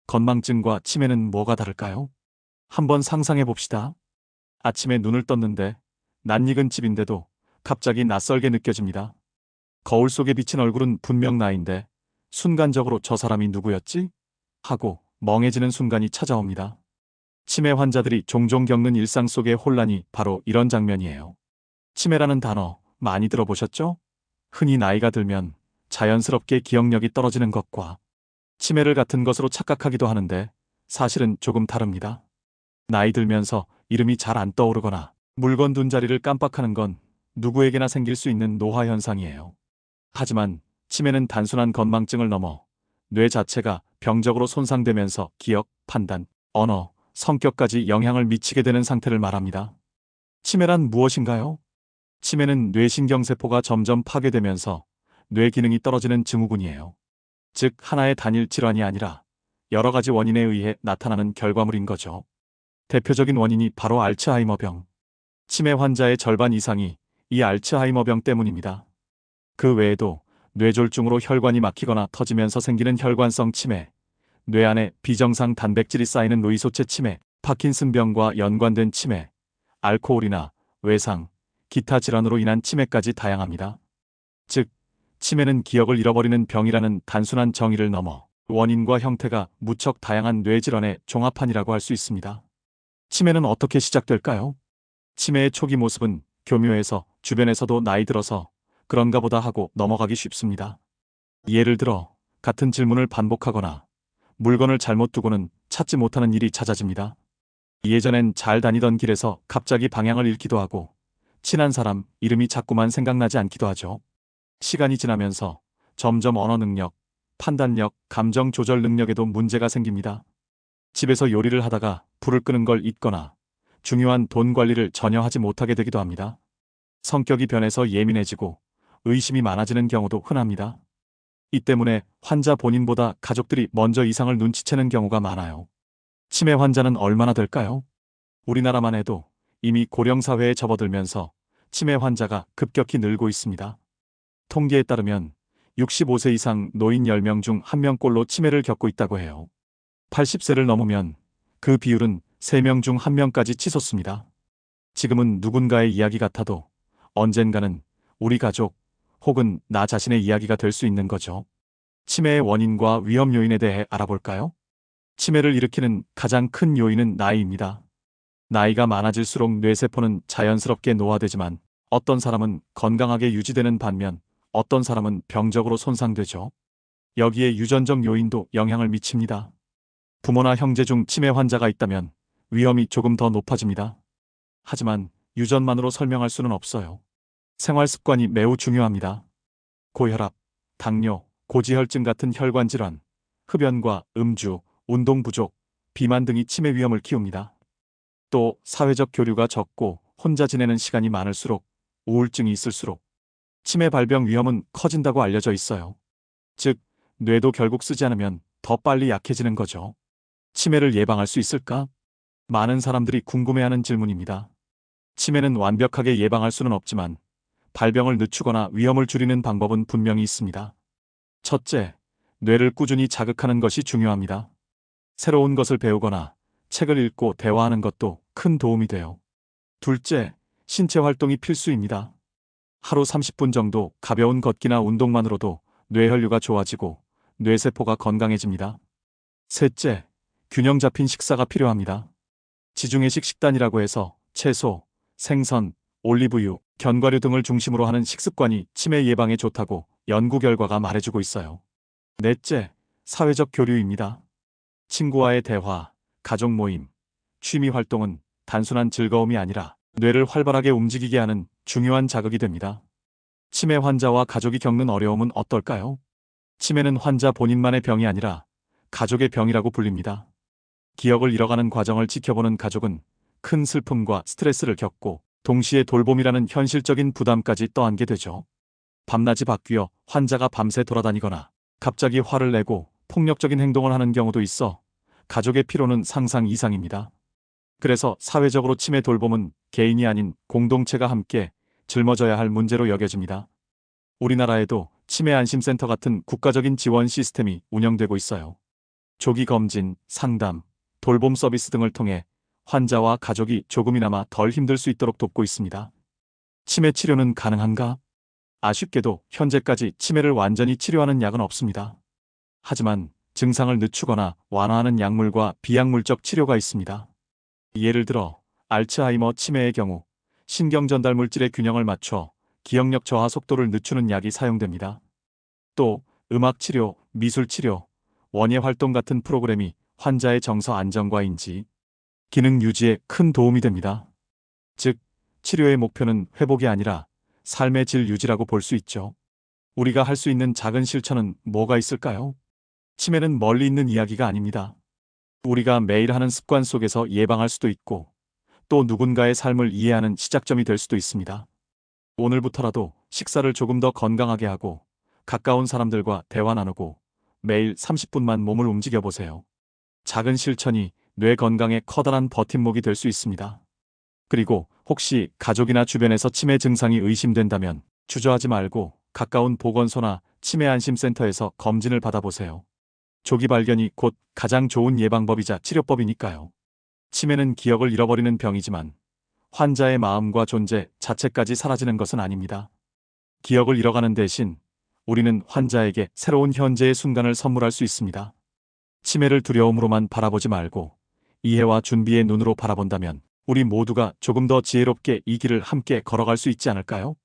건망증과 치매는 뭐가 다를까요? 한번 상상해 봅시다. 아침에 눈을 떴는데 낯익은 집인데도 갑자기 낯설게 느껴집니다. 거울 속에 비친 얼굴은 분명 나인데 순간적으로 저 사람이 누구였지? 하고 멍해지는 순간이 찾아옵니다. 치매 환자들이 종종 겪는 일상 속의 혼란이 바로 이런 장면이에요. 치매라는 단어 많이 들어보셨죠? 흔히 나이가 들면 자연스럽게 기억력이 떨어지는 것과 치매를 같은 것으로 착각하기도 하는데 사실은 조금 다릅니다. 나이 들면서 이름이 잘 안 떠오르거나 물건 둔 자리를 깜빡하는 건 누구에게나 생길 수 있는 노화 현상이에요. 하지만 치매는 단순한 건망증을 넘어 뇌 자체가 병적으로 손상되면서 기억, 판단, 언어, 성격까지 영향을 미치게 되는 상태를 말합니다. 치매란 무엇인가요? 치매는 뇌신경세포가 점점 파괴되면서 뇌 기능이 떨어지는 증후군이에요. 즉, 하나의 단일 질환이 아니라 여러 가지 원인에 의해 나타나는 결과물인 거죠. 대표적인 원인이 바로 알츠하이머병. 치매 환자의 절반 이상이 이 알츠하이머병 때문입니다. 그 외에도 뇌졸중으로 혈관이 막히거나 터지면서 생기는 혈관성 치매, 뇌 안에 비정상 단백질이 쌓이는 노이소체 치매, 파킨슨병과 연관된 치매, 알코올이나 외상, 기타 질환으로 인한 치매까지 다양합니다. 즉, 치매는 기억을 잃어버리는 병이라는 단순한 정의를 넘어 원인과 형태가 무척 다양한 뇌질환의 종합판이라고 할 수 있습니다. 치매는 어떻게 시작될까요? 치매의 초기 모습은 교묘해서 주변에서도 나이 들어서 그런가 보다 하고 넘어가기 쉽습니다. 예를 들어 같은 질문을 반복하거나 물건을 잘못 두고는 찾지 못하는 일이 잦아집니다. 예전엔 잘 다니던 길에서 갑자기 방향을 잃기도 하고 친한 사람 이름이 자꾸만 생각나지 않기도 하죠. 시간이 지나면서 점점 언어 능력, 판단력, 감정 조절 능력에도 문제가 생깁니다. 집에서 요리를 하다가 불을 끄는 걸 잊거나 중요한 돈 관리를 전혀 하지 못하게 되기도 합니다. 성격이 변해서 예민해지고 의심이 많아지는 경우도 흔합니다. 이 때문에 환자 본인보다 가족들이 먼저 이상을 눈치채는 경우가 많아요. 치매 환자는 얼마나 될까요? 우리나라만 해도 이미 고령사회에 접어들면서 치매 환자가 급격히 늘고 있습니다. 통계에 따르면 65세 이상 노인 10명 중 1명꼴로 치매를 겪고 있다고 해요. 80세를 넘으면 그 비율은 3명 중 1명까지 치솟습니다. 지금은 누군가의 이야기 같아도 언젠가는 우리 가족 혹은 나 자신의 이야기가 될 수 있는 거죠. 치매의 원인과 위험 요인에 대해 알아볼까요? 치매를 일으키는 가장 큰 요인은 나이입니다. 나이가 많아질수록 뇌세포는 자연스럽게 노화되지만 어떤 사람은 건강하게 유지되는 반면 어떤 사람은 병적으로 손상되죠. 여기에 유전적 요인도 영향을 미칩니다. 부모나 형제 중 치매 환자가 있다면 위험이 조금 더 높아집니다. 하지만 유전만으로 설명할 수는 없어요. 생활 습관이 매우 중요합니다. 고혈압, 당뇨, 고지혈증 같은 혈관 질환, 흡연과 음주, 운동 부족, 비만 등이 치매 위험을 키웁니다. 또 사회적 교류가 적고 혼자 지내는 시간이 많을수록 우울증이 있을수록 치매 발병 위험은 커진다고 알려져 있어요. 즉, 뇌도 결국 쓰지 않으면 더 빨리 약해지는 거죠. 치매를 예방할 수 있을까? 많은 사람들이 궁금해하는 질문입니다. 치매는 완벽하게 예방할 수는 없지만 발병을 늦추거나 위험을 줄이는 방법은 분명히 있습니다. 첫째, 뇌를 꾸준히 자극하는 것이 중요합니다. 새로운 것을 배우거나 책을 읽고 대화하는 것도 큰 도움이 돼요. 둘째, 신체 활동이 필수입니다. 하루 30분 정도 가벼운 걷기나 운동만으로도 뇌혈류가 좋아지고 뇌세포가 건강해집니다. 셋째, 균형 잡힌 식사가 필요합니다. 지중해식 식단이라고 해서 채소, 생선, 올리브유, 견과류 등을 중심으로 하는 식습관이 치매 예방에 좋다고 연구 결과가 말해주고 있어요. 넷째, 사회적 교류입니다. 친구와의 대화, 가족 모임, 취미 활동은 단순한 즐거움이 아니라 뇌를 활발하게 움직이게 하는 중요한 자극이 됩니다. 치매 환자와 가족이 겪는 어려움은 어떨까요? 치매는 환자 본인만의 병이 아니라 가족의 병이라고 불립니다. 기억을 잃어가는 과정을 지켜보는 가족은 큰 슬픔과 스트레스를 겪고 동시에 돌봄이라는 현실적인 부담까지 떠안게 되죠. 밤낮이 바뀌어 환자가 밤새 돌아다니거나 갑자기 화를 내고 폭력적인 행동을 하는 경우도 있어 가족의 피로는 상상 이상입니다. 그래서 사회적으로 치매 돌봄은 개인이 아닌 공동체가 함께 짊어져야 할 문제로 여겨집니다. 우리나라에도 치매 안심센터 같은 국가적인 지원 시스템이 운영되고 있어요. 조기 검진, 상담, 돌봄 서비스 등을 통해 환자와 가족이 조금이나마 덜 힘들 수 있도록 돕고 있습니다. 치매 치료는 가능한가? 아쉽게도 현재까지 치매를 완전히 치료하는 약은 없습니다. 하지만 증상을 늦추거나 완화하는 약물과 비약물적 치료가 있습니다. 예를 들어 알츠하이머 치매의 경우 신경 전달 물질의 균형을 맞춰 기억력 저하 속도를 늦추는 약이 사용됩니다. 또 음악 치료, 미술 치료, 원예 활동 같은 프로그램이 환자의 정서 안정과 인지, 기능 유지에 큰 도움이 됩니다. 즉, 치료의 목표는 회복이 아니라 삶의 질 유지라고 볼 수 있죠. 우리가 할 수 있는 작은 실천은 뭐가 있을까요? 치매는 멀리 있는 이야기가 아닙니다. 우리가 매일 하는 습관 속에서 예방할 수도 있고, 또 누군가의 삶을 이해하는 시작점이 될 수도 있습니다. 오늘부터라도 식사를 조금 더 건강하게 하고, 가까운 사람들과 대화 나누고, 매일 30분만 몸을 움직여 보세요. 작은 실천이 뇌 건강에 커다란 버팀목이 될 수 있습니다. 그리고 혹시 가족이나 주변에서 치매 증상이 의심된다면 주저하지 말고 가까운 보건소나 치매 안심센터에서 검진을 받아보세요. 조기 발견이 곧 가장 좋은 예방법이자 치료법이니까요. 치매는 기억을 잃어버리는 병이지만 환자의 마음과 존재 자체까지 사라지는 것은 아닙니다. 기억을 잃어가는 대신 우리는 환자에게 새로운 현재의 순간을 선물할 수 있습니다. 치매를 두려움으로만 바라보지 말고 이해와 준비의 눈으로 바라본다면 우리 모두가 조금 더 지혜롭게 이 길을 함께 걸어갈 수 있지 않을까요?